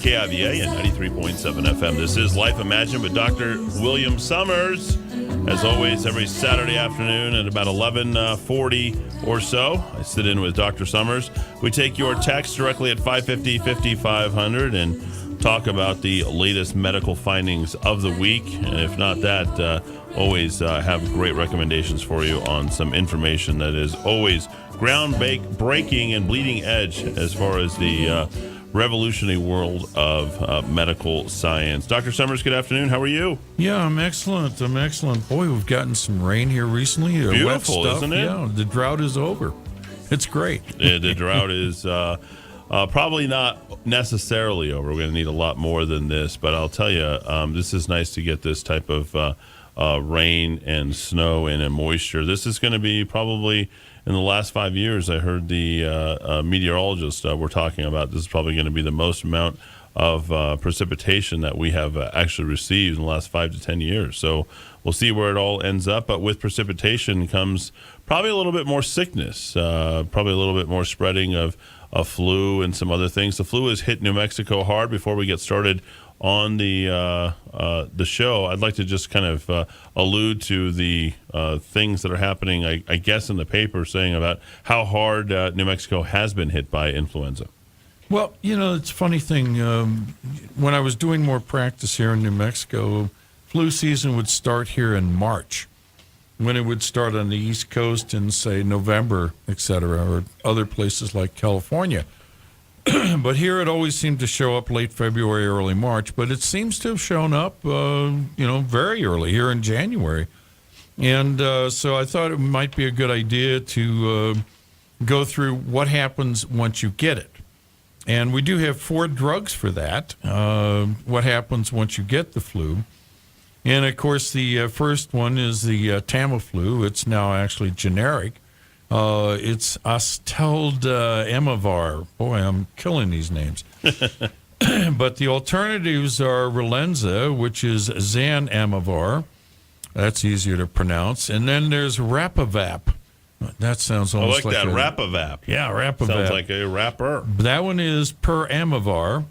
KIVA and 93.7 FM. This is Life Imagined with Dr. William Summers. As always, every Saturday afternoon at about 11:40 or so, I sit in with Dr. Summers. We take your text directly at 550-5500 and talk about the latest medical findings of the week. And if not that, always have great recommendations for you on some information that is always groundbreaking and bleeding edge as far as the revolutionary world of medical science. Dr. Summers, good afternoon. How are you? Yeah, I'm excellent. Boy, we've gotten some rain here recently. Beautiful, wet stuff. Isn't it? Yeah, the drought is over. It's great. The drought is probably not necessarily over. We're going to need a lot more than this, but I'll tell you, this is nice to get this type of rain and snow and moisture. This is going to be probably, in the last 5 years, I heard the meteorologists were talking about, this is probably going to be the most amount of precipitation that we have actually received in the last 5 to 10 years. So we'll see where it all ends up. But with precipitation comes probably a little bit more sickness, probably a little bit more spreading of flu and some other things. The flu has hit New Mexico hard. Before we get started on the show, I'd like to just kind of allude to the things that are happening, I guess, in the paper saying about how hard New Mexico has been hit by influenza. Well, it's a funny thing. When I was doing more practice here in New Mexico, flu season would start here in March, when it would start on the East Coast in, say, November, et cetera, or other places like California. But here it always seemed to show up late February, early March. But it seems to have shown up, very early here in January. And so I thought it might be a good idea to go through what happens once you get it. And we do have 4 drugs for that, what happens once you get the flu. And, of course, the first one is the Tamiflu. It's now actually generic. It's Amivar. Boy, I'm killing these names. But the alternatives are Relenza, which is Amivar. That's easier to pronounce. And then there's Rapivap. That sounds almost like that, Rapivap. Yeah, Rapivap. Sounds like a rapper. That one is Amivar.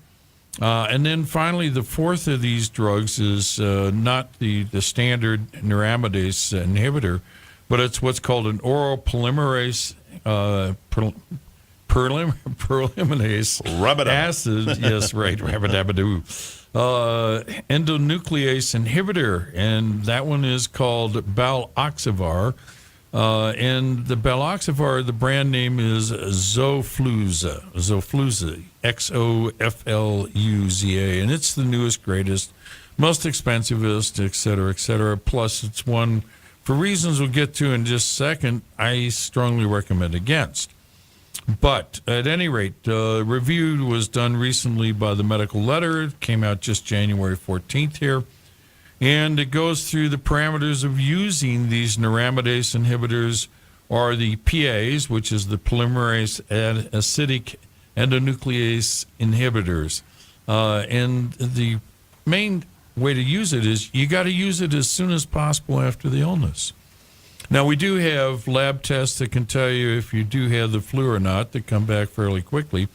And then finally, the fourth of these drugs is not the standard neuraminidase inhibitor, but it's what's called an oral polymerase acid. Yes, right, rabadabadoo. Endonuclease inhibitor, and that one is called Baloxavar. And the Baloxavar, the brand name is Xofluza, Xofluza, and it's the newest, greatest, most expensivest, et cetera, plus it's one, for reasons we'll get to in just a second, I strongly recommend against. But at any rate, review was done recently by the Medical Letter. It came out just January 14th here. And it goes through the parameters of using these neuraminidase inhibitors, or the PAs, which is the polymerase acidic endonuclease inhibitors. And the main way to use it is you got to use it as soon as possible after the illness. Now, we do have lab tests that can tell you if you do have the flu or not, that come back fairly quickly.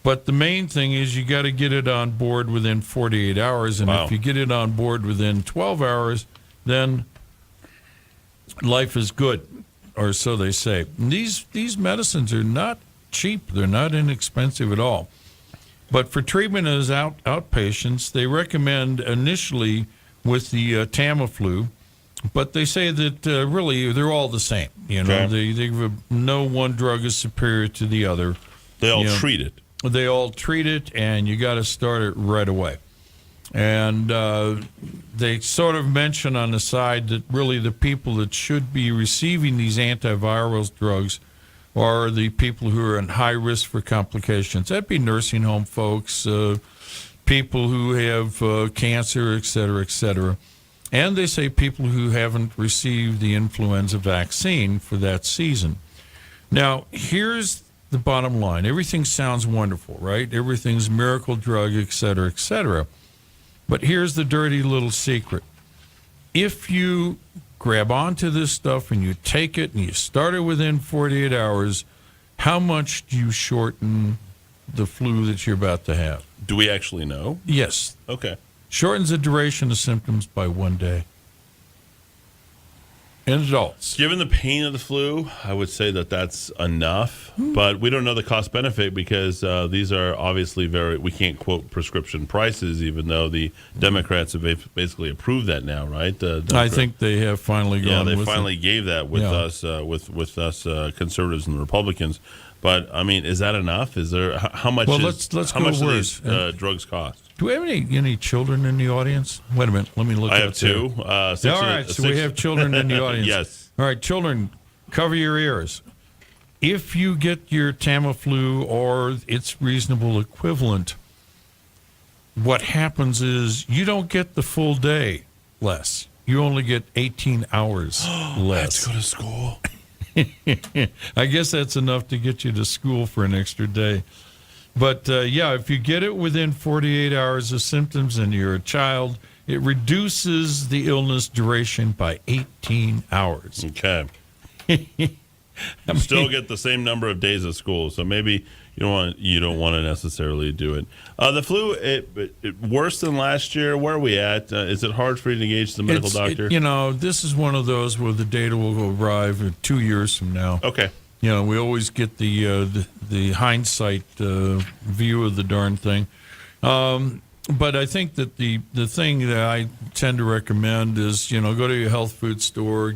But the main thing is you got to get it on board within 48 hours. And if you get it on board within 12 hours, then life is good, or so they say. And these medicines are not cheap. They're not inexpensive at all. But for treatment as outpatients, they recommend initially with the Tamiflu, but they say that really they're all the same. No one drug is superior to the other. They all treat it. They all treat it, and you got to start it right away. And they sort of mention on the side that really the people that should be receiving these antiviral drugs are the people who are in high risk for complications. That'd be nursing home folks, people who have cancer, et cetera, and they say people who haven't received the influenza vaccine for that season. Now, here's the bottom line. Everything sounds wonderful, right? Everything's miracle drug, et cetera. But here's the dirty little secret. If you grab onto this stuff and you take it and you start it within 48 hours, how much do you shorten the flu that you're about to have. Do we actually know? Yes. Okay. Shortens the duration of symptoms by 1 day. In adults. Given the pain of the flu, I would say that that's enough. But we don't know the cost benefit because these are obviously we can't quote prescription prices, even though the Democrats have basically approved that now, right? I think they have finally gone. Yeah, they with finally it. gave that with us, with us conservatives and the Republicans. But I mean, is that enough? Is there how much? Well, let's how go much do worse. these drugs cost? Do we have any children in the audience? Wait a minute. Let me look. I have two. All right, so we have children in the audience. Yes. All right, children, cover your ears. If you get your Tamiflu or its reasonable equivalent, what happens is you don't get the full day less. You only get 18 hours less. I have to go to school. I guess that's enough to get you to school for an extra day. But, if you get it within 48 hours of symptoms and you're a child, it reduces the illness duration by 18 hours. Okay. Still get the same number of days of school, so maybe you don't want to necessarily do it. The flu, it worse than last year. Where are we at? Is it hard for you to engage the medical doctor? This is one of those where the data will arrive 2 years from now. Okay. We always get the hindsight view of the darn thing. But I think that the thing that I tend to recommend is, go to your health food store,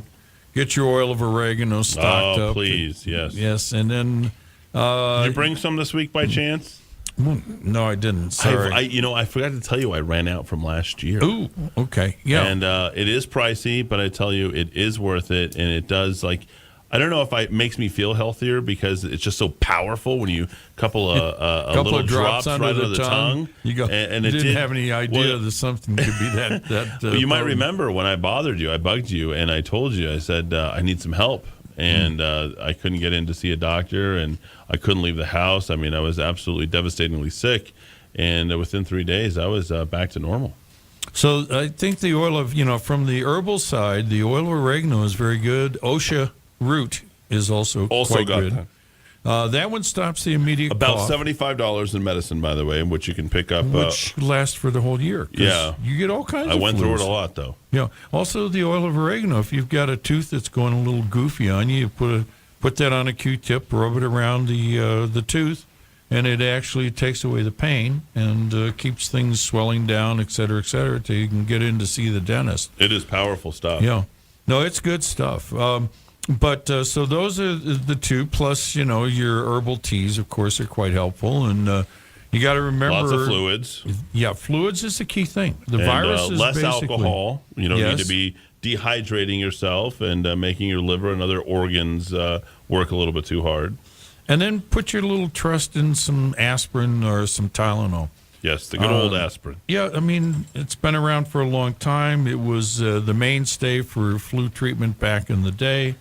get your oil of oregano stocked up. Oh, please, yes. Yes, and then... Did you bring some this week by chance? No, I didn't. Sorry. I forgot to tell you I ran out from last year. Ooh, okay. Yeah. And it is pricey, but I tell you, it is worth it, and it does, I don't know if it makes me feel healthier because it's just so powerful when you couple a little of drops right under the tongue. You go. And you it didn't have any idea that something could be that. Well, you might remember when I bugged you, and I told you, I said I need some help, and I couldn't get in to see a doctor, and I couldn't leave the house. I mean, I was absolutely devastatingly sick, and within 3 days, I was back to normal. So I think the oil of from the herbal side, the oil of oregano is very good. OSHA root is also quite good. That one stops the immediate about cough. $75 in medicine, by the way, which you can pick up. Which lasts for the whole year. Yeah. You get all kinds of I went flus. through it a lot, though. Yeah. Also, the oil of oregano. If you've got a tooth that's going a little goofy on you, put that on a Q-tip, rub it around the tooth, and it actually takes away the pain and keeps things swelling down, et cetera, till you can get in to see the dentist. It is powerful stuff. Yeah. No, it's good stuff. But so those are the two, plus, your herbal teas, of course, are quite helpful. And you got to remember. Lots of fluids. Yeah, fluids is the key thing. The and, virus is less basically, alcohol. You don't need to be dehydrating yourself and making your liver and other organs work a little bit too hard. And then put your little trust in some aspirin or some Tylenol. Yes, the good old aspirin. Yeah, I mean, it's been around for a long time. It was the mainstay for flu treatment back in the day.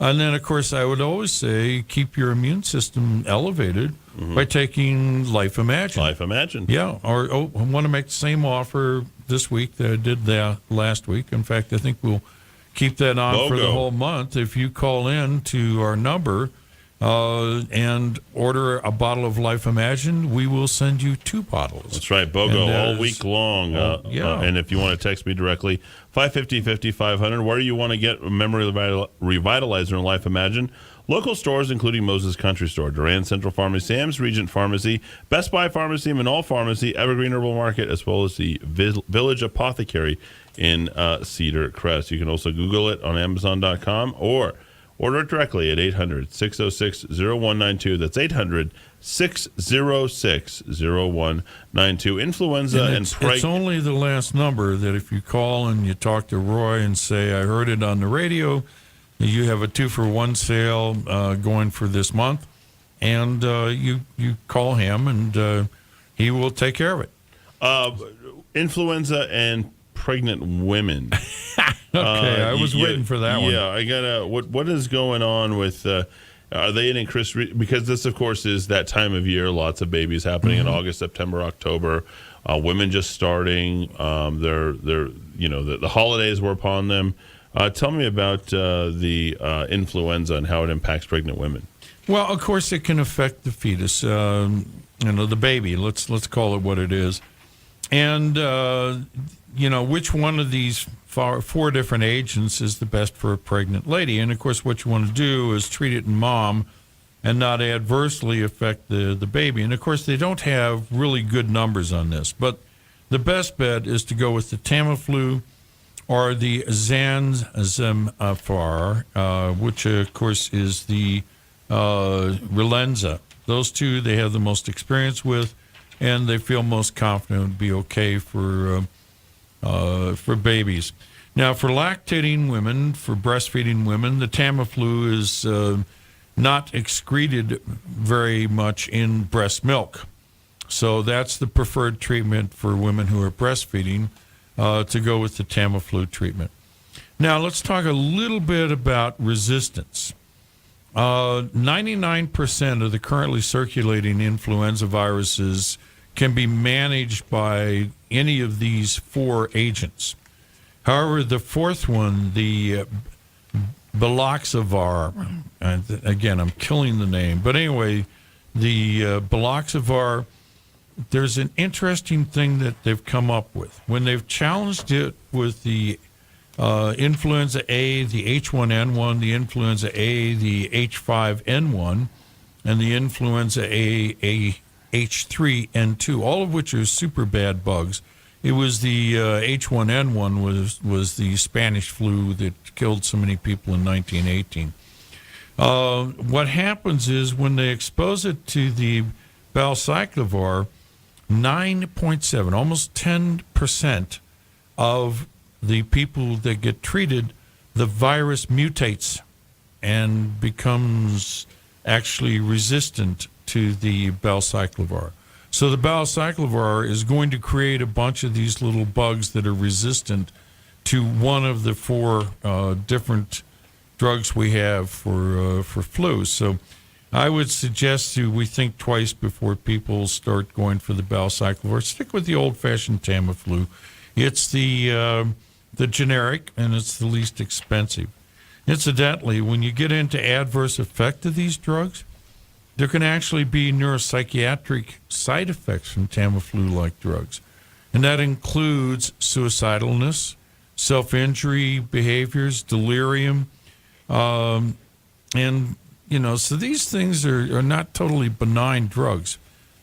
And then, of course, I would always say keep your immune system elevated by taking Life Imagine. Life Imagine. Yeah. Or I want to make the same offer this week that I did last week. In fact, I think we'll keep that on for the whole month. If you call in to our number and order a bottle of Life Imagine, we will send you 2 bottles. That's right, BOGO, all week long. And if you want to text me directly, 550-5500, where you want to get Memory Revitalizer and Life Imagine. Local stores, including Moses Country Store, Duran Central Pharmacy, Sam's Regent Pharmacy, Best Buy Pharmacy, Manal Pharmacy, Evergreen Herbal Market, as well as the Village Apothecary in Cedar Crest. You can also Google it on Amazon.com or order it directly at 800-606-0192. That's 800-606-0192. Influenza and it's only the last number that if you call and you talk to Roy and say, I heard it on the radio, you have a 2-for-1 sale going for this month, and you call him and he will take care of it. Influenza and pregnant women. Okay, I was waiting for that one. Yeah, I gotta. What is going on with? Are they an increased? Because this, of course, is that time of year. Lots of babies happening in August, September, October. Women just starting. The holidays were upon them. Tell me about the influenza and how it impacts pregnant women. Well, of course, it can affect the fetus. the baby. Let's call it what it is. And which one of these four different agents is the best for a pregnant lady? And of course, what you want to do is treat it in mom and not adversely affect the baby. And of course, they don't have really good numbers on this, but the best bet is to go with the Tamiflu or the Zanzamfar, which of course is the Relenza. Those two they have the most experience with, and they feel most confident it would be okay for babies. Now, for lactating women, for breastfeeding women, the Tamiflu is not excreted very much in breast milk. So that's the preferred treatment for women who are breastfeeding, to go with the Tamiflu treatment. Now, let's talk a little bit about resistance. 99% of the currently circulating influenza viruses can be managed by any of these four agents. However, the fourth one, the Baloxavar, again, I'm killing the name, but anyway, the Baloxavar, there's an interesting thing that they've come up with. When they've challenged it with the influenza A, the H1N1, the influenza A, the H5N1, and the influenza A H3N2, all of which are super bad bugs. It was the H1N1 was the Spanish flu that killed so many people in 1918. What happens is when they expose it to the Balcyclivar, 9.7, almost 10% of the people that get treated, the virus mutates and becomes actually resistant to the Balcyclivar. So the Balcyclivar is going to create a bunch of these little bugs that are resistant to one of the four different drugs we have for flu. So I would suggest we think twice before people start going for the Balcyclivar. Stick with the old-fashioned Tamiflu. It's the generic, and it's the least expensive. Incidentally, when you get into adverse effect of these drugs, there can actually be neuropsychiatric side effects from Tamiflu-like drugs, and that includes suicidalness, self-injury behaviors, delirium, and so these things are not totally benign drugs.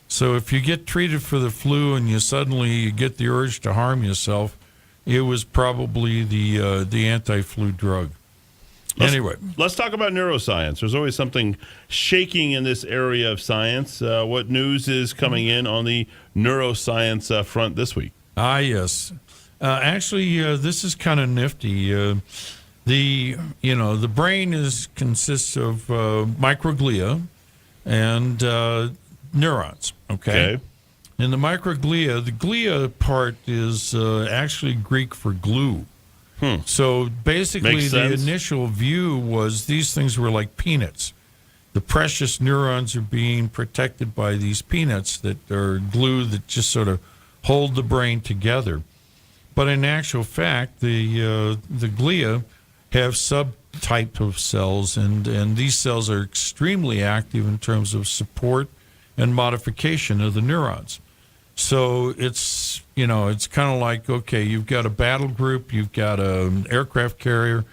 So if you get treated for the flu and you suddenly get the urge to harm yourself, it was probably the anti-flu drug. Let's talk about neuroscience. There's always something shaking in this area of science. What news is coming in on the neuroscience front this week? Yes. Actually, this is kind of nifty. The brain consists of microglia and neurons. Okay. In the microglia, the glia part is actually Greek for glue. So basically, the initial view was these things were like peanuts. The precious neurons are being protected by these peanuts that are glue that just sort of hold the brain together. But in actual fact, the glia have subtype of cells, and these cells are extremely active in terms of support and modification of the neurons. So it's kind of like, okay, you've got a battle group, you've got an aircraft carrier,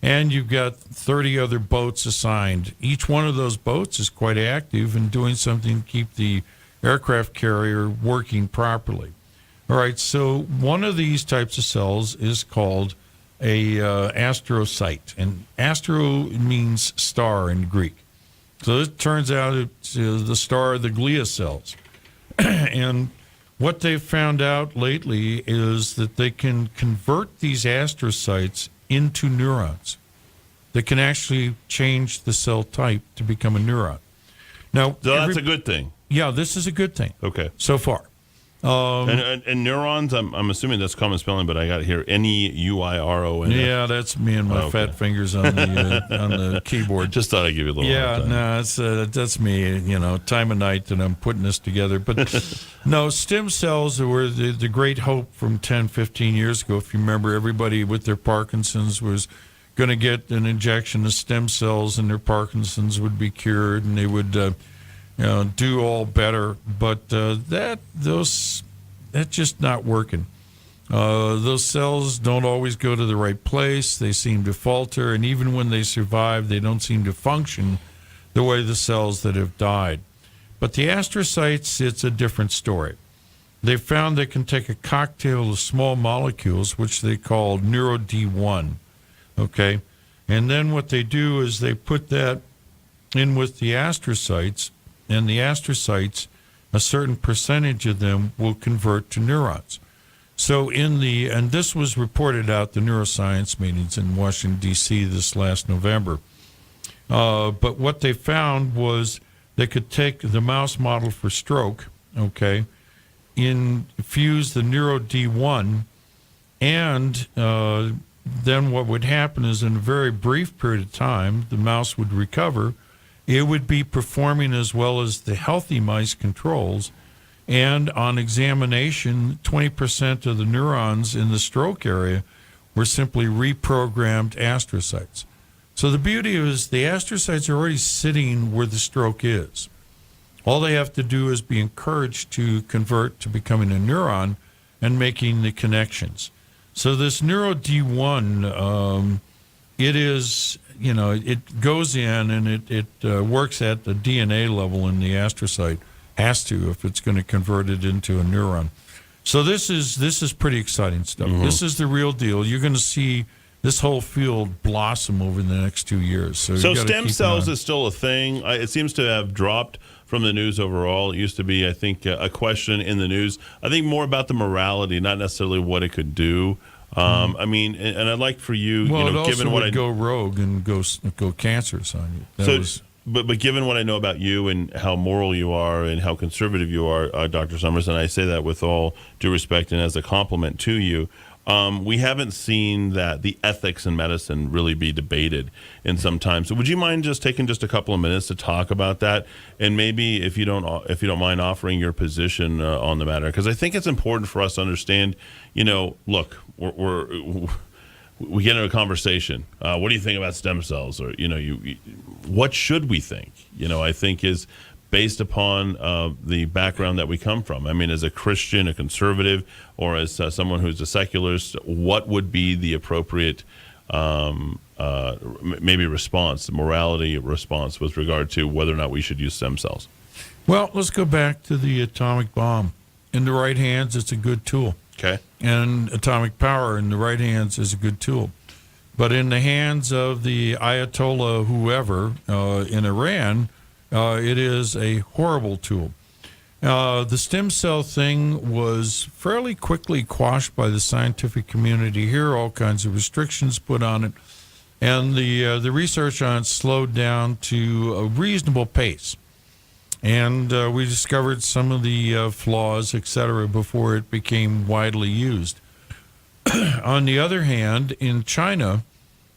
and you've got 30 other boats assigned. Each one of those boats is quite active and doing something to keep the aircraft carrier working properly. All right, so one of these types of cells is called a astrocyte, and astro means star in Greek. So it turns out it's the star of the glia cells. And what they've found out lately is that they can convert these astrocytes into neurons. They can actually change the cell type to become a neuron. Now, so that's a good thing. Yeah, this is a good thing. Okay. So far. And neurons, I'm assuming that's common spelling, but I got here Neuron. Yeah, that's me and my fat fingers on the keyboard. Just thought I'd give you a little. Yeah, no, that's me. Time of night that I'm putting this together. But no, stem cells were the great hope from 10, 15 years ago. If you remember, everybody with their Parkinson's was going to get an injection of stem cells, and their Parkinson's would be cured, and they would. do all better, but that's just not working. Those cells don't always go to the right place. They seem to falter, and even when they survive, they don't seem to function the way the cells that have died. But the astrocytes, it's a different story. They found they can take a cocktail of small molecules, which they call neuro-D1, okay? And then what they do is they put that in with the astrocytes, and the astrocytes, a certain percentage of them will convert to neurons. So and this was reported out the neuroscience meetings in Washington, D.C. this last November. But what they found was they could take the mouse model for stroke, okay, infuse the neuro-D1, and then what would happen is in a very brief period of time, the mouse would recover. It would be performing as well as the healthy mice controls. And on examination, 20% of the neurons in the stroke area were simply reprogrammed astrocytes. So the beauty is the astrocytes are already sitting where the stroke is. All they have to do is be encouraged to convert to becoming a neuron and making the connections. So this neuro-D1, it is, it goes in and it works at the DNA level in the astrocyte. Has to if it's going to convert it into a neuron. So this is pretty exciting stuff. Mm-hmm. This is the real deal. You're going to see this whole field blossom over the next 2 years. So stem cells is still a thing. It seems to have dropped from the news overall. It used to be, I think, a question in the news. I think more about the morality, not necessarily what it could do. I mean, and I'd like for you, it also given what would go rogue and go cancerous on you. But given what I know about you and how moral you are and how conservative you are, Dr. Summers, and I say that with all due respect and as a compliment to you, we haven't seen that the ethics in medicine really be debated in some time. So would you mind just taking just a couple of minutes to talk about that, and maybe if you don't mind offering your position on the matter, because I think it's important for us to understand. Look, we get into a conversation. What do you think about stem cells? Or what should we think? I think is based upon the background that we come from. I mean, as a Christian, a conservative, or as someone who's a secularist, what would be the appropriate maybe response, morality response with regard to whether or not we should use stem cells? Well, let's go back to the atomic bomb. In the right hands, it's a good tool. Okay. And atomic power in the right hands is a good tool. But in the hands of the Ayatollah whoever in Iran, it is a horrible tool. The stem cell thing was fairly quickly quashed by the scientific community here, all kinds of restrictions put on it, and the research on it slowed down to a reasonable pace. And we discovered some of the flaws, et cetera, before it became widely used. On the other hand, in China,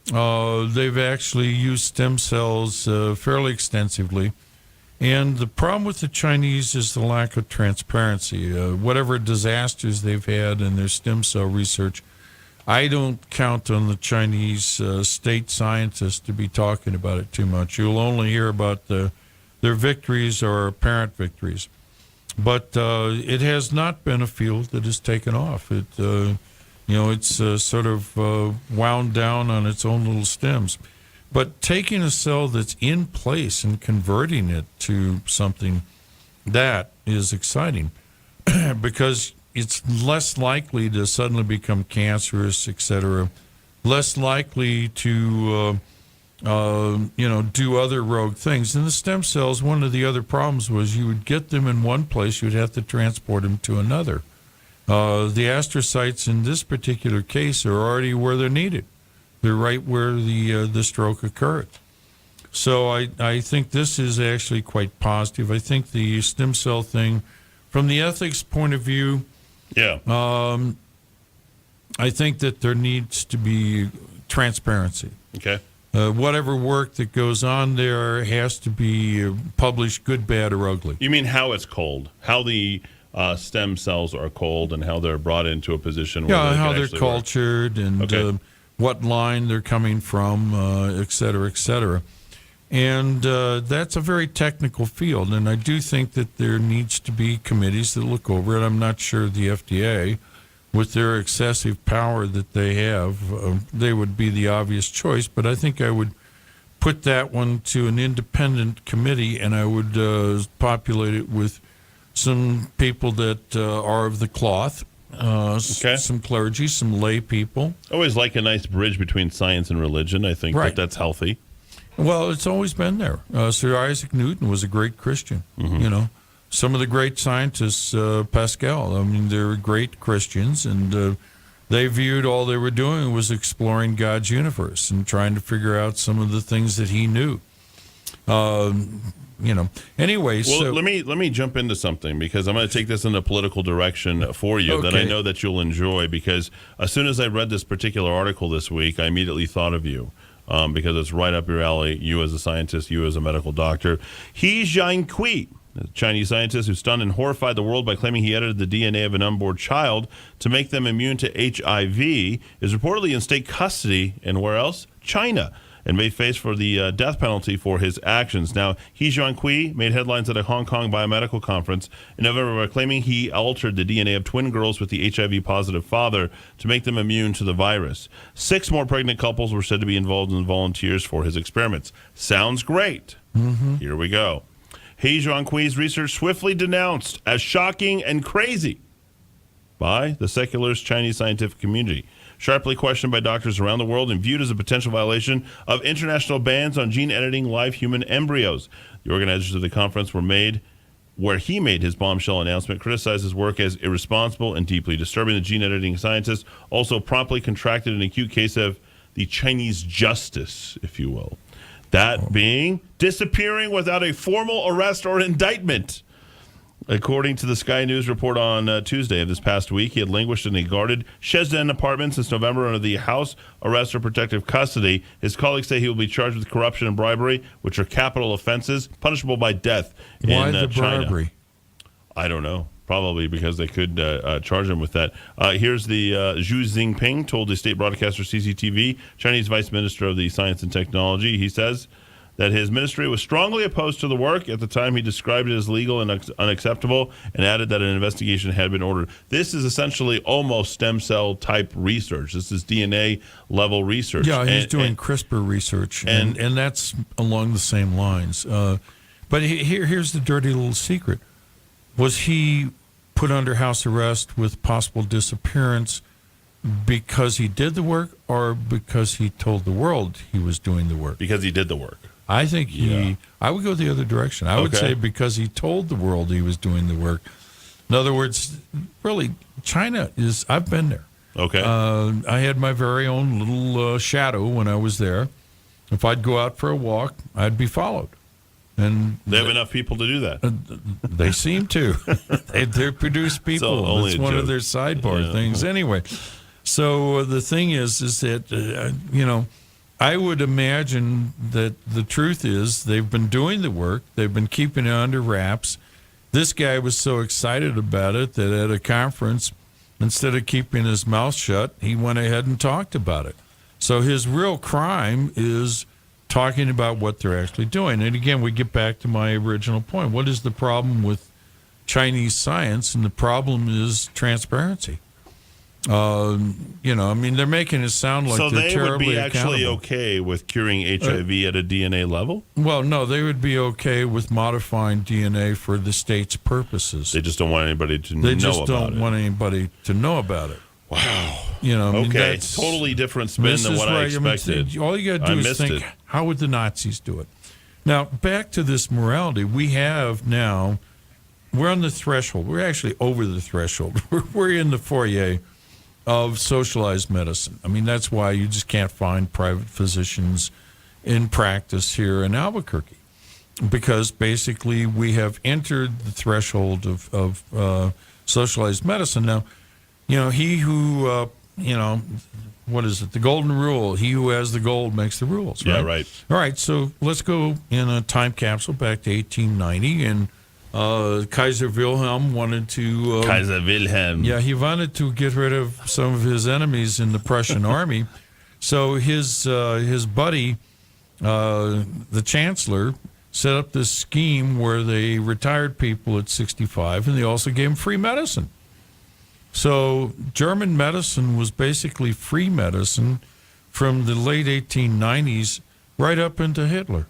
they've actually used stem cells fairly extensively. And the problem with the Chinese is the lack of transparency. Whatever disasters they've had in their stem cell research, I don't count on the Chinese state scientists to be talking about it too much. You'll only hear about their victories or apparent victories. But it has not been a field that has taken off. It's sort of wound down on its own little stems. But taking a cell that's in place and converting it to something, that is exciting because it's less likely to suddenly become cancerous, et cetera, less likely to do other rogue things. And the stem cells, one of the other problems was you would get them in one place, you'd have to transport them to another. The astrocytes in this particular case are already where they're needed. They're right where the stroke occurred. So I think this is actually quite positive. I think the stem cell thing, from the ethics point of view, I think that there needs to be transparency. Okay. Whatever work that goes on there has to be published, good, bad, or ugly. You mean how it's cold, how the stem cells are cold, and how they're brought into a position where they how can they're cultured work. And okay. What line they're coming from, et cetera, et cetera. And that's a very technical field. And I do think that there needs to be committees that look over it. I'm not sure the FDA, with their excessive power that they have, they would be the obvious choice. But I think I would put that one to an independent committee, and I would populate it with some people that are of the cloth, some clergy, some lay people. I always like a nice bridge between science and religion. I think that's healthy. Well, it's always been there. Sir Isaac Newton was a great Christian. You know, some of the great scientists, Pascal, I mean, they're great Christians, and they viewed all they were doing was exploring God's universe and trying to figure out some of the things that he knew. You know. Anyway, well, so let me jump into something, because I'm going to take this in a political direction for you that I know that you'll enjoy. Because as soon as I read this particular article this week, I immediately thought of you. Because it's right up your alley, you as a scientist, you as a medical doctor. He Jiankui, a Chinese scientist who stunned and horrified the world by claiming he edited the DNA of an unborn child to make them immune to HIV, is reportedly in state custody, and where else? China, and may face for the death penalty for his actions. Now, He Jiankui made headlines at a Hong Kong biomedical conference in November by claiming he altered the DNA of twin girls with the HIV-positive father to make them immune to the virus. 6 more pregnant couples were said to be involved in volunteers for his experiments. Sounds great. Here we go. He Jiankui's research swiftly denounced as shocking and crazy by the secularist Chinese scientific community. Sharply questioned by doctors around the world and viewed as a potential violation of international bans on gene editing live human embryos. The organizers of the conference where he made his bombshell announcement, criticized his work as irresponsible and deeply disturbing. The gene editing scientist also promptly contracted an acute case of the Chinese justice, if you will. That being disappearing without a formal arrest or indictment. According to the Sky News report on Tuesday of this past week, he had languished in a guarded Shenzhen apartment since November under the house arrest or protective custody. His colleagues say he will be charged with corruption and bribery, which are capital offenses punishable by death in China. Why the bribery? I don't know. Probably because they could charge him with that. Here's the Xu Jinping told the state broadcaster CCTV, Chinese vice minister of the science and technology. He says that his ministry was strongly opposed to the work. At the time, he described it as legal and unacceptable, and added that an investigation had been ordered. This is essentially almost stem cell type research. This is DNA level research. Yeah, he's doing CRISPR research, and that's along the same lines. But here's the dirty little secret. Was he put under house arrest with possible disappearance because he did the work, or because he told the world he was doing the work? Because he did the work. I think I would go the other direction. I would say because he told the world he was doing the work. In other words, really, China is, I've been there. Okay. I had my very own little shadow when I was there. If I'd go out for a walk, I'd be followed. And they have enough people to do that. They seem to. They produce people. It's one of their sidebar things. Anyway, so the thing is that, I would imagine that the truth is they've been doing the work. They've been keeping it under wraps. This guy was so excited about it that at a conference, instead of keeping his mouth shut, he went ahead and talked about it. So his real crime is talking about what they're actually doing. And again, we get back to my original point. What is the problem with Chinese science? And the problem is transparency. They're making it sound like they're terribly So they would be actually accountable. Okay with curing HIV at a DNA level? Well, no, they would be okay with modifying DNA for the state's purposes. They just don't want anybody to know about it. They just don't want anybody to know about it. Wow. Okay, totally different spin than what I expected. All you got to do is think, how would the Nazis do it? Now, back to this morality. We have now, we're on the threshold. We're actually over the threshold. We're in the foyer of socialized medicine. I mean, that's why you just can't find private physicians in practice here in Albuquerque, because basically we have entered the threshold of socialized medicine. Now, he who, what is it? The golden rule. He who has the gold makes the rules, right? Yeah, right. All right, so let's go in a time capsule back to 1890, and Kaiser Wilhelm wanted to... Kaiser Wilhelm. Yeah, he wanted to get rid of some of his enemies in the Prussian army. So his buddy the chancellor set up this scheme where they retired people at 65, and they also gave them free medicine. So German medicine was basically free medicine from the late 1890s right up into Hitler.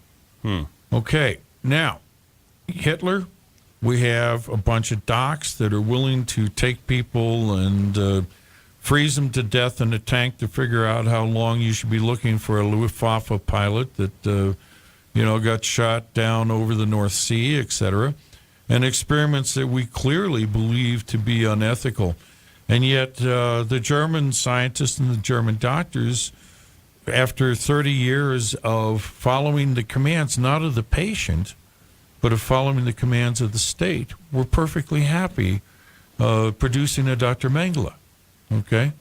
Okay, now, Hitler, we have a bunch of docs that are willing to take people and freeze them to death in a tank to figure out how long you should be looking for a Luftwaffe pilot that, got shot down over the North Sea, etc., and experiments that we clearly believe to be unethical. And yet the German scientists and the German doctors, after 30 years of following the commands, not of the patient, but of following the commands of the state, were perfectly happy producing a Dr. Mengele. Okay?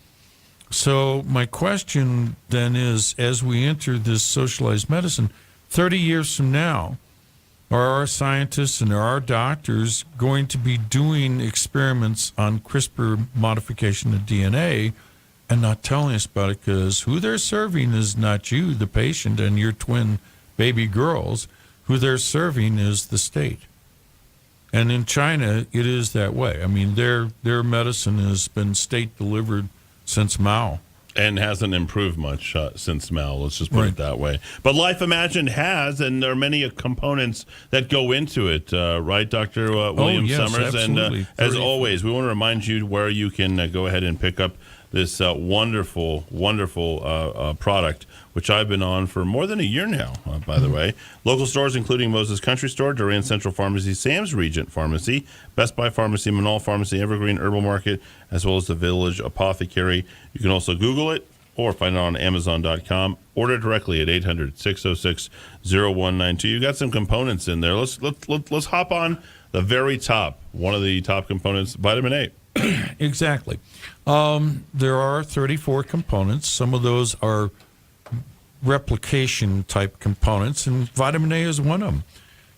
So my question then is, as we enter this socialized medicine, 30 years from now, are our scientists and are our doctors going to be doing experiments on CRISPR modification of DNA and not telling us about it? Because who they're serving is not you, the patient, and your twin baby girls. Who they're serving is the state. And in China, it is that way. I mean, their medicine has been state-delivered since Mao. And hasn't improved much since Mao, let's just put it that way. But Life Imagined has, and there are many components that go into it, right, Dr. William Summers? Absolutely. And as always, we want to remind you where you can go ahead and pick up this wonderful, wonderful product, which I've been on for more than a year now, by the way. Local stores, including Moses Country Store, Duran Central Pharmacy, Sam's Regent Pharmacy, Best Buy Pharmacy, Manal Pharmacy, Evergreen Herbal Market, as well as the Village Apothecary. You can also Google it or find it on Amazon.com. Order directly at 800-606-0192. You got some components in there. Let's hop on the very top. One of the top components, vitamin A. Exactly. There are 34 components. Some of those are replication type components, and vitamin A is one of them.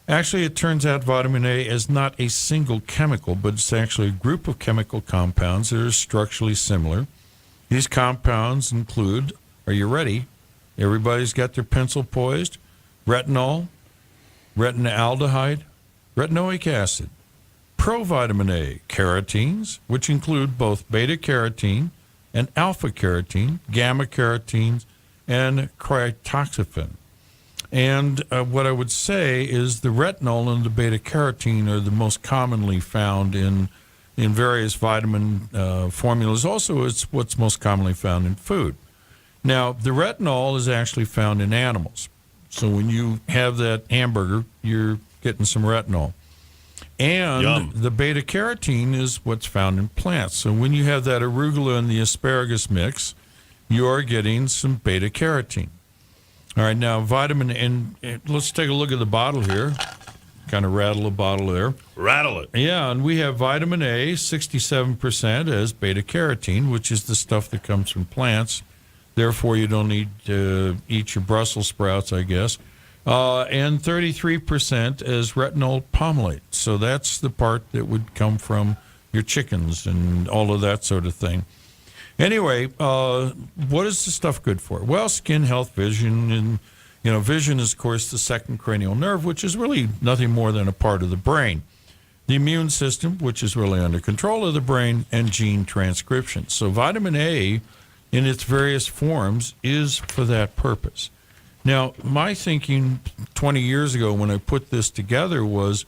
Actually, it turns out vitamin A is not a single chemical, but it's actually a group of chemical compounds that are structurally similar. These compounds include, are you ready? Everybody's got their pencil poised. Retinol, retinaldehyde, retinoic acid, provitamin A, carotenes, which include both beta-carotene and alpha-carotene, gamma-carotenes, and critoxaphin. And what I would say is the retinol and the beta-carotene are the most commonly found in various vitamin formulas. Also, it's what's most commonly found in food. Now, the retinol is actually found in animals. So when you have that hamburger, you're getting some retinol. And Yum. The beta-carotene is what's found in plants. So when you have that arugula and the asparagus mix, you are getting some beta-carotene. All right, now vitamin, and let's take a look at the bottle here. Kind of rattle the bottle there. Rattle it. Yeah, and we have vitamin A, 67% as beta-carotene, which is the stuff that comes from plants. Therefore, you don't need to eat your Brussels sprouts, I guess. And 33% as retinol palmate. So that's the part that would come from your chickens and all of that sort of thing. Anyway, what is the stuff good for? Well, skin health, vision, and vision is, of course, the second cranial nerve, which is really nothing more than a part of the brain. The immune system, which is really under control of the brain, and gene transcription. So vitamin A, in its various forms, is for that purpose. Now, my thinking 20 years ago when I put this together was,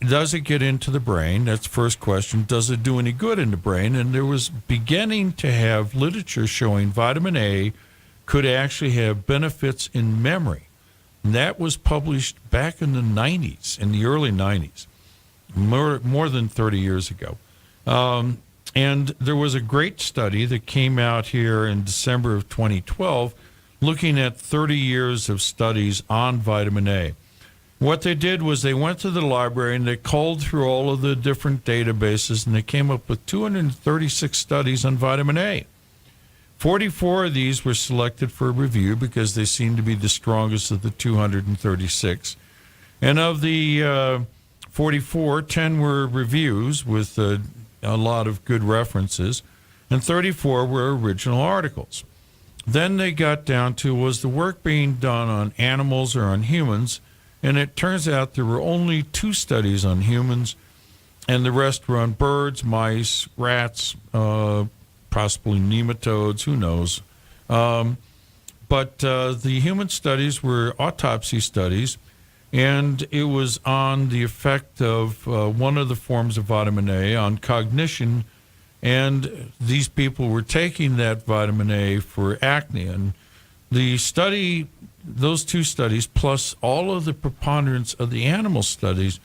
does it get into the brain? That's the first question. Does it do any good in the brain? And there was beginning to have literature showing vitamin A could actually have benefits in memory. And that was published back in the 90s, in the early 90s, more than 30 years ago. And there was a great study that came out here in December of 2012 looking at 30 years of studies on vitamin A. What they did was they went to the library and they culled through all of the different databases, and they came up with 236 studies on vitamin A. 44 of these were selected for review because they seemed to be the strongest of the 236. And of the 44, 10 were reviews with a lot of good references, and 34 were original articles. Then they got down to, was the work being done on animals or on humans? And it turns out there were only 2 studies on humans, and the rest were on birds, mice, rats, possibly nematodes, who knows. But the human studies were autopsy studies, and it was on the effect of one of the forms of vitamin A on cognition, and these people were taking that vitamin A for acne. And the study, those 2 studies, plus all of the preponderance of the animal studies,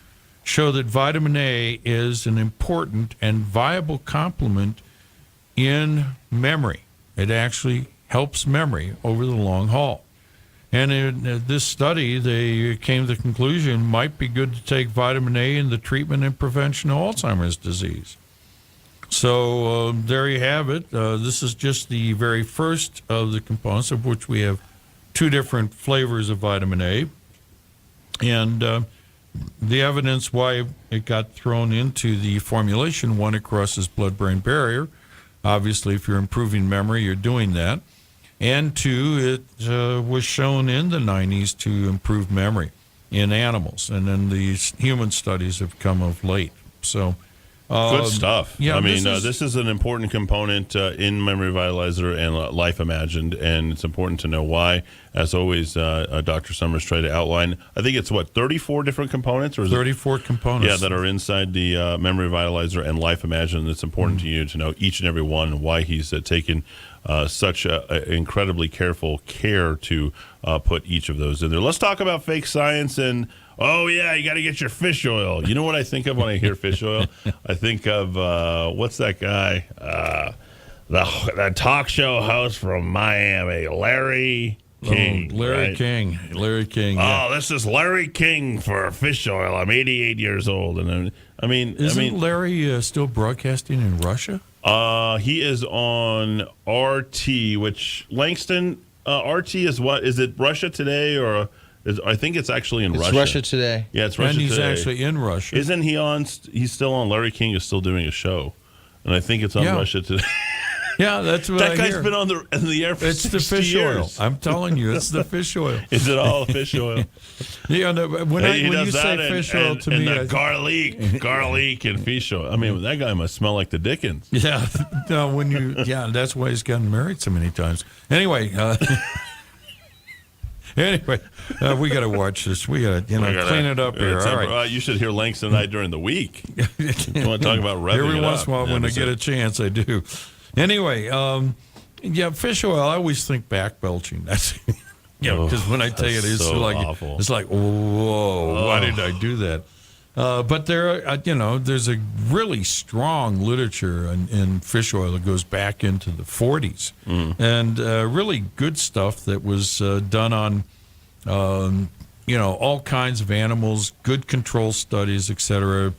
show that vitamin A is an important and viable complement in memory. It actually helps memory over the long haul. And in this study, they came to the conclusion it might be good to take vitamin A in the treatment and prevention of Alzheimer's disease. So there you have it. This is just the very first of the components, of which we have 2 different flavors of vitamin A. And the evidence why it got thrown into the formulation, 1, it crosses blood-brain barrier. Obviously, if you're improving memory, you're doing that. And 2, it was shown in the 90s to improve memory in animals. And then the human studies have come of late. So good stuff. Yeah, I mean, this is an important component in Memory Vitalizer and Life Imagined, and it's important to know why. As always, Dr. Summers tried to outline, I think it's, 34 different components? Or is 34 components. Yeah, that are inside the Memory Vitalizer and Life Imagined. It's important to you to know each and every one and why he's taken such incredibly careful care to put each of those in there. Let's talk about fake science and... Oh, yeah, you got to get your fish oil. You know what I think of when I hear fish oil? I think of, what's that guy? The talk show host from Miami, Larry King. Larry right? King. Larry King. Yeah. Oh, this is Larry King for fish oil. I'm 88 years old. And Isn't Larry still broadcasting in Russia? He is on RT, which Langston, RT is what? Is it Russia Today or... I think it's actually in Russia. It's Russia Today. Yeah, it's Russia Today. And he's actually in Russia. Isn't he on? He's still on. Larry King is still doing a show, and I think it's on Russia Today. Yeah, that's what that I guy's hear. been on the air for It's 60 the fish years. oil. I'm telling you, it's the fish oil. Is it all fish oil? Yeah, no, when you say fish oil to me, the garlic and fish oil. I mean, that guy must smell like the Dickens. Yeah, no, that's why he's gotten married so many times. Anyway. Anyway, we got to watch this. We got to, clean it up here. All right. You should hear Langston and I during the week. You want to talk about revving Every it once up. in a while, when I get a chance, I do. Anyway, fish oil. I always think back belching. That's because when I tell you, it's so like awful. It's like, whoa, why did I do that? But there, there's a really strong literature in fish oil that goes back into the 40s, and really good stuff that was done on, all kinds of animals, good control studies, etc.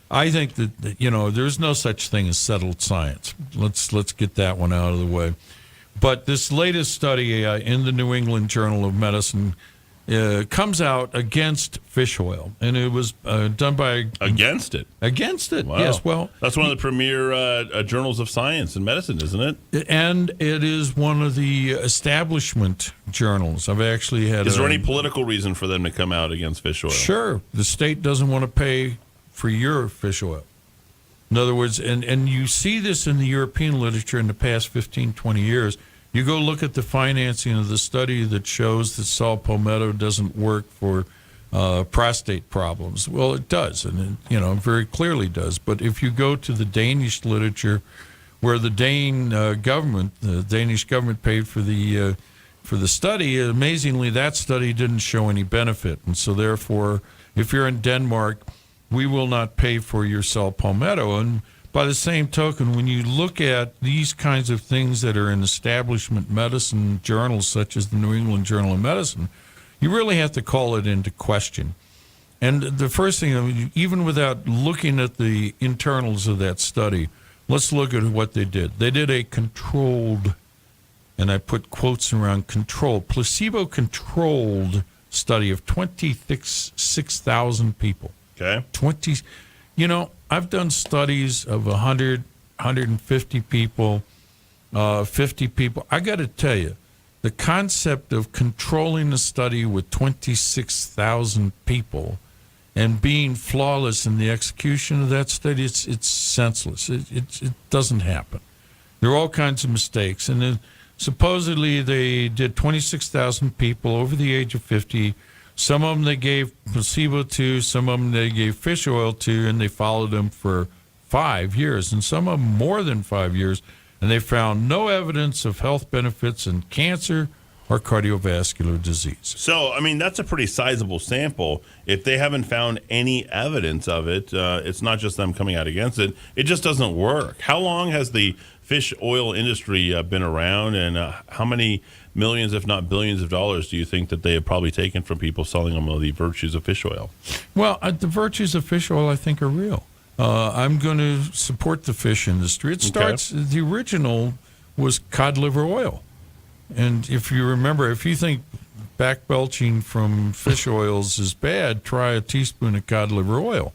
I think that there's no such thing as settled science. Let's get that one out of the way. But this latest study in the New England Journal of Medicine comes out against fish oil, and it was done by Against it. Wow. Yes. Well, that's one of the premier journals of science and medicine, isn't it? And it is one of the establishment journals. I've actually had. Is there any political reason for them to come out against fish oil? Sure, the state doesn't want to pay for your fish oil. In other words, and you see this in the European literature in the past 15, 20 years. You go look at the financing of the study that shows that saw palmetto doesn't work for prostate problems. Well, it does, and it, very clearly does. But if you go to the Danish literature, where the Danish government paid for the study, amazingly, that study didn't show any benefit, and so therefore, if you're in Denmark, we will not pay for your saw palmetto. And by the same token, when you look at these kinds of things that are in establishment medicine journals, such as the New England Journal of Medicine, you really have to call it into question. And the first thing, even without looking at the internals of that study, let's look at what they did. They did a controlled, and I put quotes around controlled, placebo-controlled study of 26,000 people. Okay. I've done studies of 100, 150 people, 50 people. I got to tell you, the concept of controlling a study with 26,000 people and being flawless in the execution of that study, it's senseless. It doesn't happen. There are all kinds of mistakes. And then supposedly they did 26,000 people over the age of 50. Some of them they gave placebo to, some of them they gave fish oil to, and they followed them for 5 years, and some of them more than 5 years, and they found no evidence of health benefits in cancer or cardiovascular disease. So, I mean, that's a pretty sizable sample. If they haven't found any evidence of it, it's not just them coming out against it. It just doesn't work. How long has the fish oil industry been around, and how many millions, if not billions of dollars do you think that they have probably taken from people selling them the virtues of fish oil? Well, the virtues of fish oil, I think, are real. I'm going to support the fish industry. It starts, the original was cod liver oil. And if you remember, if you think back belching from fish oils is bad, try a teaspoon of cod liver oil,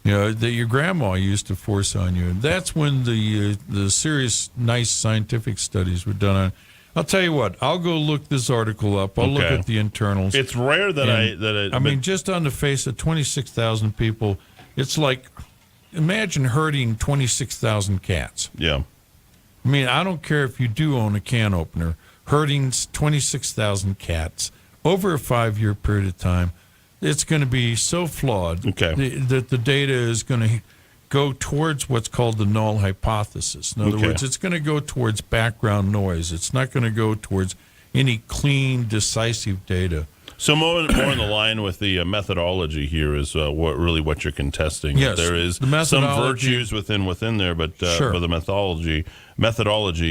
that your grandma used to force on you. And that's when the serious, nice scientific studies were done on. I'll tell you what, I'll go look this article up. I'll look at the internals. It's rare that I mean, just on the face of 26,000 people, it's like, imagine herding 26,000 cats. Yeah. I mean, I don't care if you do own a can opener. Herding 26,000 cats over a 5-year period of time, it's going to be so flawed that the data is going to go towards what's called the null hypothesis. In other words, it's going to go towards background noise. It's not going to go towards any clean, decisive data. So more in the line with the methodology here is what you're contesting. Yes, there is some virtues within there, but for the methodology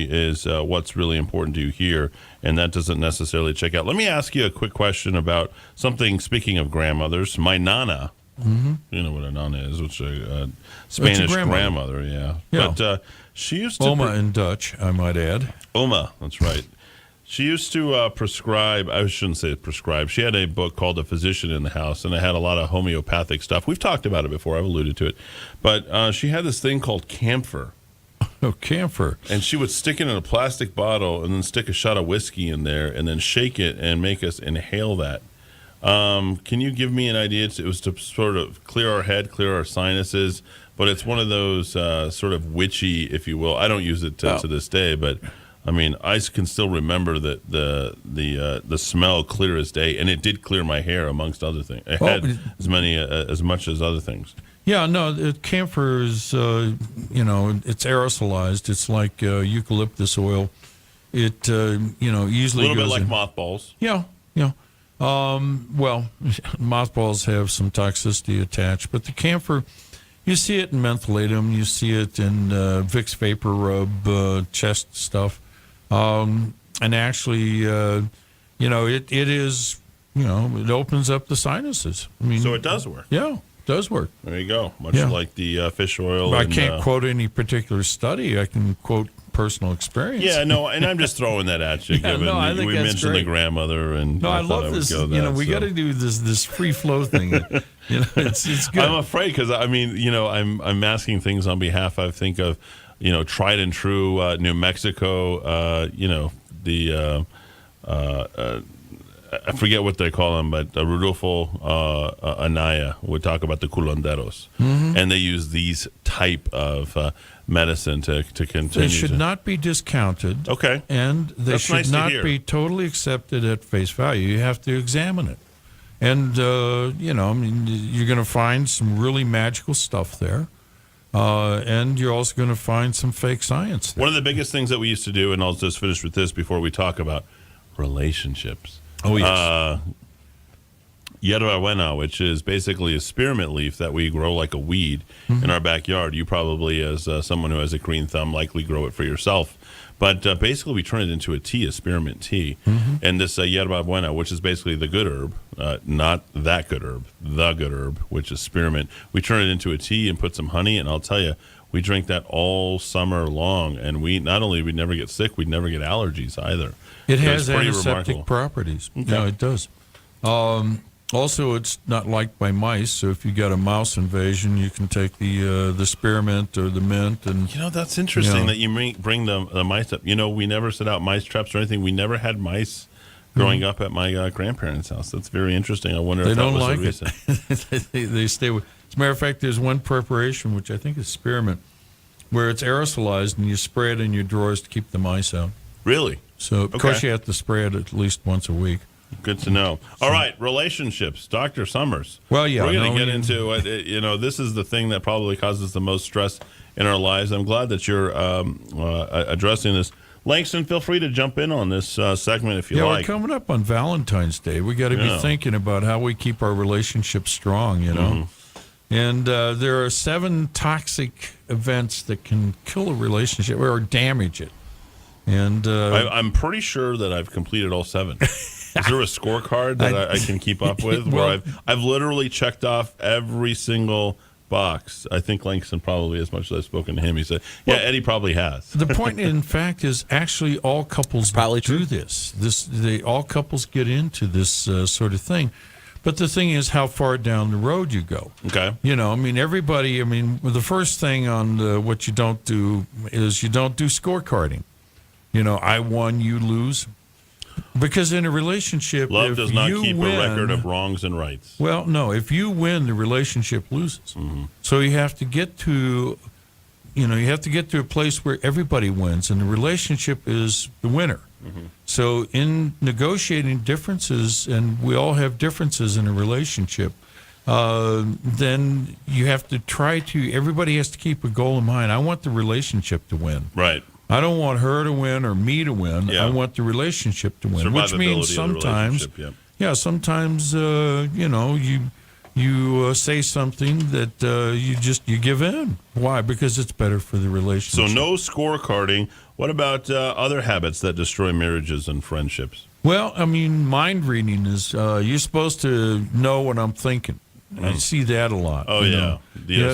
is what's really important to you here, and that doesn't necessarily check out. Let me ask you a quick question about something. Speaking of grandmothers, my nana. Mm-hmm. You know what a nana is, which is a Spanish grandmother. Yeah. But she used to Oma in Dutch, I might add. Oma, that's right. She used to prescribe, I shouldn't say prescribe, she had a book called A Physician in the House, and it had a lot of homeopathic stuff. We've talked about it before, I've alluded to it. But she had this thing called camphor. Oh, camphor. And she would stick it in a plastic bottle and then stick a shot of whiskey in there and then shake it and make us inhale that. Can you give me an idea? It was to sort of clear our head, clear our sinuses, but it's one of those sort of witchy, if you will. I don't use it to this day, but... I mean, I can still remember that the smell clear as day, and it did clear my hair amongst other things. It had as much as other things. Yeah, no, camphor is it's aerosolized. It's like eucalyptus oil. It easily goes a little bit like mothballs. Yeah. Well, mothballs have some toxicity attached, but the camphor. You see it in mentholatum. You see it in Vicks Vapor Rub, chest stuff. And actually, it is, it opens up the sinuses. I mean, so it does work. Yeah, it does work. There you go. Much like the fish oil. I can't quote any particular study. I can quote personal experience. Yeah, no, and I'm just throwing that at you. I think we mentioned the grandmother, and I love this. We got to do this free flow thing. It's good. I'm afraid because I'm asking things on behalf. I think of tried and true New Mexico. I forget what they call them, but Rudolfo Anaya would talk about the curanderos, and they use these type of medicine to continue. They should not be discounted. Okay. And they should not be totally accepted at face value. You have to examine it. And, you're going to find some really magical stuff there. And you're also going to find some fake science there. One of the biggest things that we used to do, and I'll just finish with this before we talk about relationships. Oh, yes. Yerba buena, which is basically a spearmint leaf that we grow like a weed in our backyard. You probably, as someone who has a green thumb, likely grow it for yourself. But basically, we turn it into a tea, a spearmint tea. And this yerba buena, which is basically the good herb, not that good herb, the good herb, which is spearmint, we turn it into a tea and put some honey. And I'll tell you, we drink that all summer long. And we never get sick, we never get allergies either. It has antiseptic properties. Okay. No, it does. Also, it's not liked by mice, so if you got a mouse invasion, you can take the spearmint or the mint. And That's interesting that you bring the mice up. We never set out mice traps or anything. We never had mice growing up at my grandparents' house. That's very interesting. I wonder if that was the reason. They stay with. As a matter of fact, there's one preparation, which I think is spearmint, where it's aerosolized and you spray it in your drawers to keep the mice out. Really? So, of course, you have to spray it at least once a week. Good to know. All right, relationships, Dr. Summers. Well, yeah. We're going to get into it. This is the thing that probably causes the most stress in our lives. I'm glad that you're addressing this. Langston, feel free to jump in on this segment if you like. Yeah, we're coming up on Valentine's Day. We got to be thinking about how we keep our relationships strong, And there are 7 toxic events that can kill a relationship or damage it. And I'm pretty sure that I've completed all 7. Is there a scorecard that I can keep up with where I've literally checked off every single box? I think Langston probably, as much as I've spoken to him, he said, Eddie probably has. The point, in fact, is actually all couples do this. All couples get into this sort of thing. But the thing is how far down the road you go. Okay. Everybody, the first thing on what you don't do is you don't do scorecarding. I won, you lose. Because in a relationship, love if does not you keep win, a record of wrongs and rights. Well, no. If you win, the relationship loses. Mm-hmm. So you have to get to, a place where everybody wins, and the relationship is the winner. Mm-hmm. So in negotiating differences, and we all have differences in a relationship, then you have to everybody has to keep a goal in mind. I want the relationship to win. Right. I don't want her to win or me to win. Yeah. I want the relationship to win, which means sometimes, sometimes you say something that you give in. Why? Because it's better for the relationship. So no scorecarding. What about other habits that destroy marriages and friendships? Well, mind reading is you're supposed to know what I'm thinking. I see that a lot. Oh, yeah.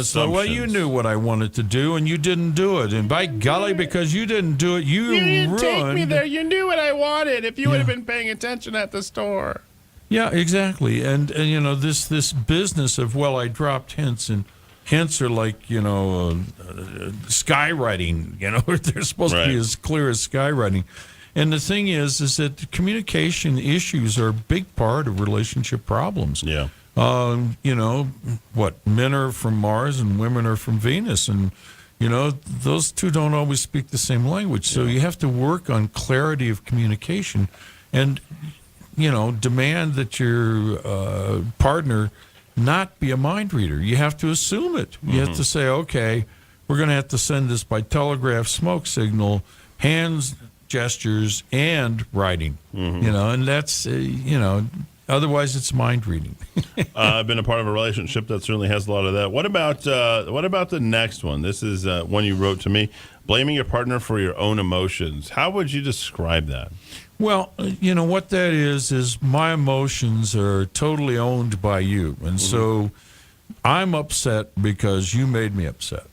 So, you knew what I wanted to do, and you didn't do it. And by golly, because you didn't do it, you didn't ruined. Take me there. You knew what I wanted if you would have been paying attention at the store. Yeah, exactly. And this business of, I dropped hints, and hints are like, skywriting. They're supposed to be as clear as skywriting. And the thing is that communication issues are a big part of relationship problems. Yeah. Men are from Mars and women are from Venus, and those two don't always speak the same language. So you have to work on clarity of communication, and demand that your partner not be a mind reader. You have to assume it. You have to say, okay, we're going to have to send this by telegraph, smoke signal, hands, gestures, and writing. And that's otherwise, it's mind reading. I've been a part of a relationship that certainly has a lot of that. What about the next one? This is one you wrote to me: blaming your partner for your own emotions. How would you describe that? Well, what that is my emotions are totally owned by you, and so I'm upset because you made me upset.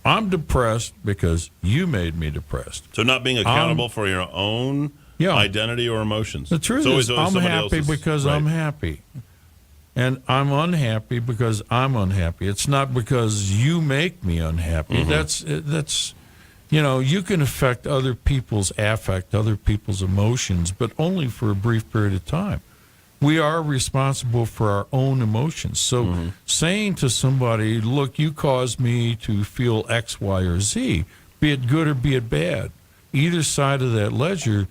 I'm depressed because you made me depressed. So not being accountable for your own identity or emotions. The truth is, I'm happy because I'm happy. And I'm unhappy because I'm unhappy. It's not because you make me unhappy. That's you can affect other people's affect, other people's emotions, but only for a brief period of time. We are responsible for our own emotions. So saying to somebody, look, you caused me to feel X, Y, or Z, be it good or be it bad, either side of that ledger,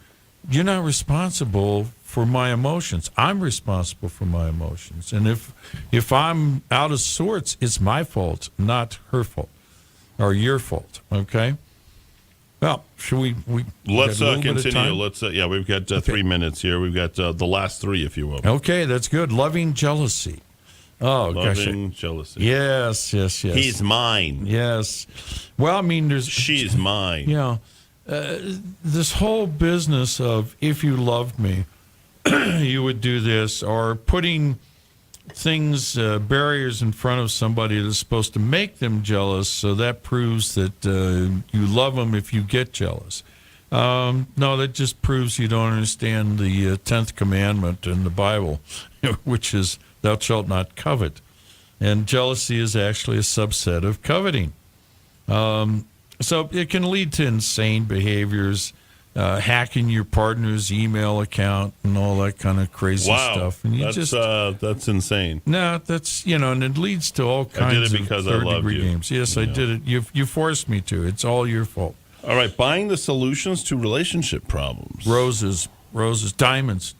you're not responsible for my emotions. I'm responsible for my emotions. And if I'm out of sorts, it's my fault, not her fault or your fault. Okay? Well, should we let's continue. We've got 3 minutes here. We've got the last 3, if you will. Okay, that's good. Loving jealousy. Oh, loving jealousy. Yes. He's mine. Yes. Well, she's mine. This whole business of if you loved me, you would do this, or putting things, barriers in front of somebody that's supposed to make them jealous, so that proves that you love them if you get jealous. No, that just proves you don't understand the 10th commandment in the Bible, which is thou shalt not covet. And jealousy is actually a subset of coveting. So it can lead to insane behaviors, hacking your partner's email account and all that kind of crazy stuff. And you that's insane. No, that's, and it leads to all kinds of third-degree games. Yes, I did it. You forced me to. It's all your fault. All right, buying the solutions to relationship problems. Roses, diamonds.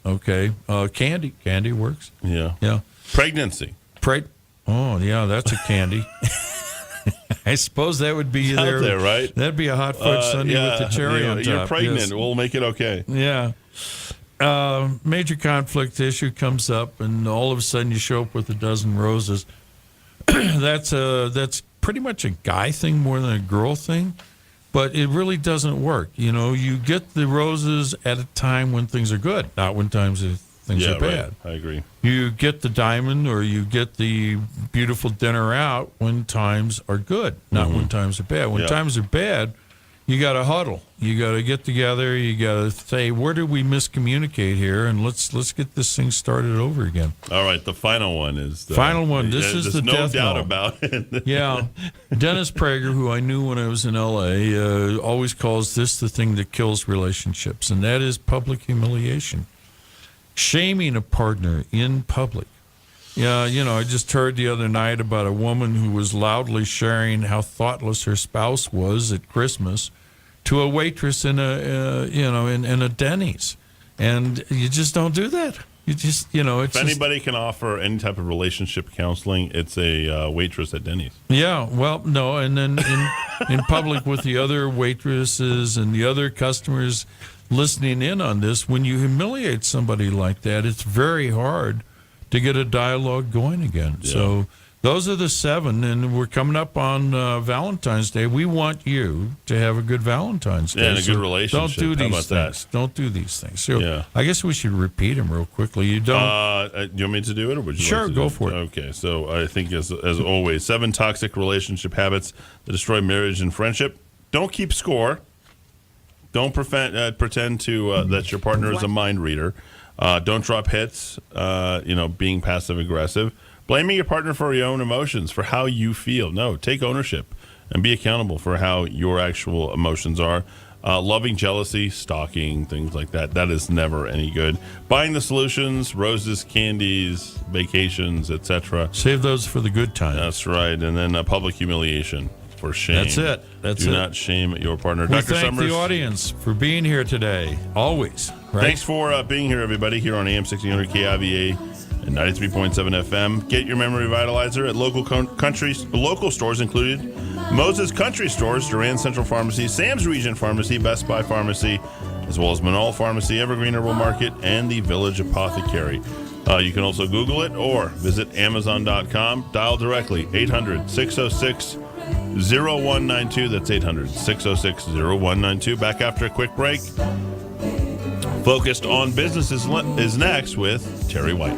Okay, candy works. Yeah. Pregnancy. Oh, yeah, that's a candy. I suppose that would be there, right? That'd be a hot fudge sundae with the cherry on top. You're pregnant. Yes. We'll make it okay. Yeah. Major conflict issue comes up, and all of a sudden you show up with a dozen roses. That's pretty much a guy thing more than a girl thing, but it really doesn't work. You get the roses at a time when things are good, not when things are bad. Right. I agree. You get the diamond or you get the beautiful dinner out when times are good, not when times are bad. When times are bad, you got to huddle. You got to get together. You got to say, where did we miscommunicate here? And let's get this thing started over again. All right, the final one is the final one. This is the death doubt note. about it. Yeah, Dennis Prager, who I knew when I was in L.A., always calls this the thing that kills relationships, and that is public humiliation. Shaming a partner in public. Yeah, I just heard the other night about a woman who was loudly sharing how thoughtless her spouse was at Christmas to a waitress in a Denny's, and you just don't do that. You just, it's if anybody can offer any type of relationship counseling, it's a waitress at Denny's. Yeah, well, no, and then in public with the other waitresses and the other customers listening in on this, when you humiliate somebody like that, it's very hard to get a dialogue going again. Yeah. So those are the 7, and we're coming up on Valentine's Day. We want you to have a good Valentine's Day. Yeah, and a good relationship. Don't do these things. That? Don't do these things. So I guess we should repeat them real quickly. You don't. Do you want me to do it, or would you? Sure, like to go do for it. Okay, so I think as always, 7 toxic relationship habits that destroy marriage and friendship. Don't keep score. Don't pretend to that your partner is a mind reader. Don't drop hits. Being passive aggressive. Blaming your partner for your own emotions, for how you feel. No, take ownership and be accountable for how your actual emotions are. Loving jealousy, stalking, things like that. That is never any good. Buying the solutions, roses, candies, vacations, etc. Save those for the good times. That's right. And then public humiliation. For shame. That's it. Do not shame your partner. We Dr. thank Summers, the audience for being here today. Always. Right? Thanks for being here, everybody, here on AM 1600 KIVA and 93.7 FM. Get your memory vitalizer at local stores included Moses Country Stores, Duran Central Pharmacy, Sam's Region Pharmacy, Best Buy Pharmacy, as well as Manal Pharmacy, Evergreen Herbal Market, and the Village Apothecary. You can also Google it or visit Amazon.com. Dial directly 800-606-0192. That's 800-606-0192. Back after a quick break. Focused on Business is next with Terry White.